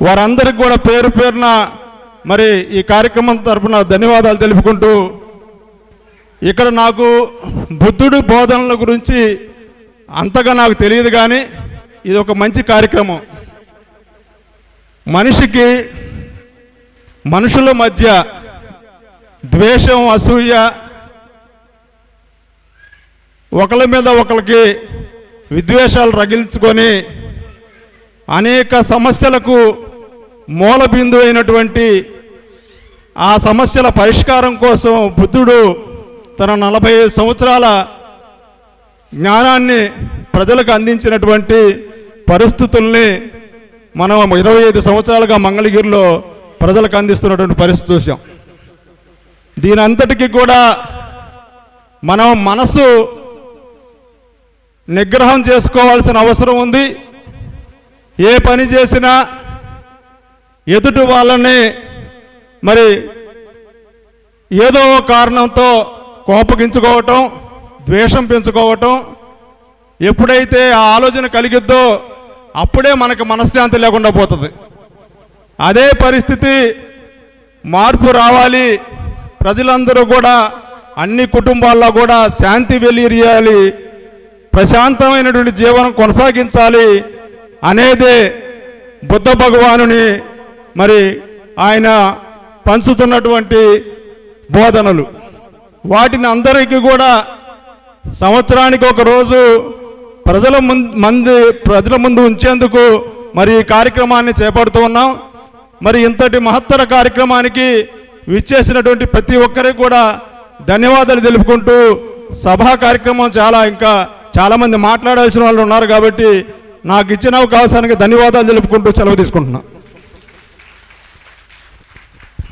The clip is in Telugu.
వారందరికీ కూడా పేరు పేరున మరి ఈ కార్యక్రమం తరపున ధన్యవాదాలు తెలుపుకుంటూ, ఇక్కడ నాకు బుద్ధుడి బోధనల గురించి అంతగా నాకు తెలియదు, కానీ ఇది ఒక మంచి కార్యక్రమం. మనుషుల మధ్య ద్వేషం, అసూయ, ఒకరి మీద ఒకరికి విద్వేషాలు రగిల్చుకొని అనేక సమస్యలకు మూల బిందువు అయినటువంటి ఆ సమస్యల పరిష్కారం కోసం బుద్ధుడు తన 45 సంవత్సరాల జ్ఞానాన్ని ప్రజలకు అందించినటువంటి పరిస్థితుల్ని మనం 25 సంవత్సరాలుగా మంగళగిరిలో ప్రజలకు అందిస్తున్నటువంటి పరిస్థితి చూసాం. దీని అంతటికీ కూడా మనం మనసు నిగ్రహం చేసుకోవాల్సిన అవసరం ఉంది. ఏ పని చేసినా ఎదుటి వాళ్ళని మరి ఏదో కారణంతో కోపగించుకోవటం, ద్వేషం పెంచుకోవటం ఎప్పుడైతే ఆ ఆలోచన కలిగిద్దో అప్పుడే మనకు మనశ్శాంతి లేకుండా పోతుంది. అదే పరిస్థితి మార్పు రావాలి, ప్రజలందరూ కూడా అన్ని కుటుంబాల్లో కూడా శాంతి వెలియాలి, ప్రశాంతమైనటువంటి జీవనం కొనసాగించాలి అనేదే బుద్ధ భగవానుని మరి ఆయన పంచుతున్నటువంటి బోధనలు. వాటిని అందరికీ కూడా సంవత్సరానికి ఒక రోజు ప్రజల ముందు ఉంచేందుకు మరి ఈ కార్యక్రమాన్ని చేపడుతూ ఉన్నాం. మరి ఇంతటి మహత్తర కార్యక్రమానికి విచ్చేసినటువంటి ప్రతి ఒక్కరికి కూడా ధన్యవాదాలు తెలుపుకుంటూ, సభా కార్యక్రమం ఇంకా చాలామంది మాట్లాడాల్సిన వాళ్ళు ఉన్నారు కాబట్టి నాకు ఇచ్చిన అవకాశానికి ధన్యవాదాలు తెలుపుకుంటూ సెలవు తీసుకుంటున్నాను.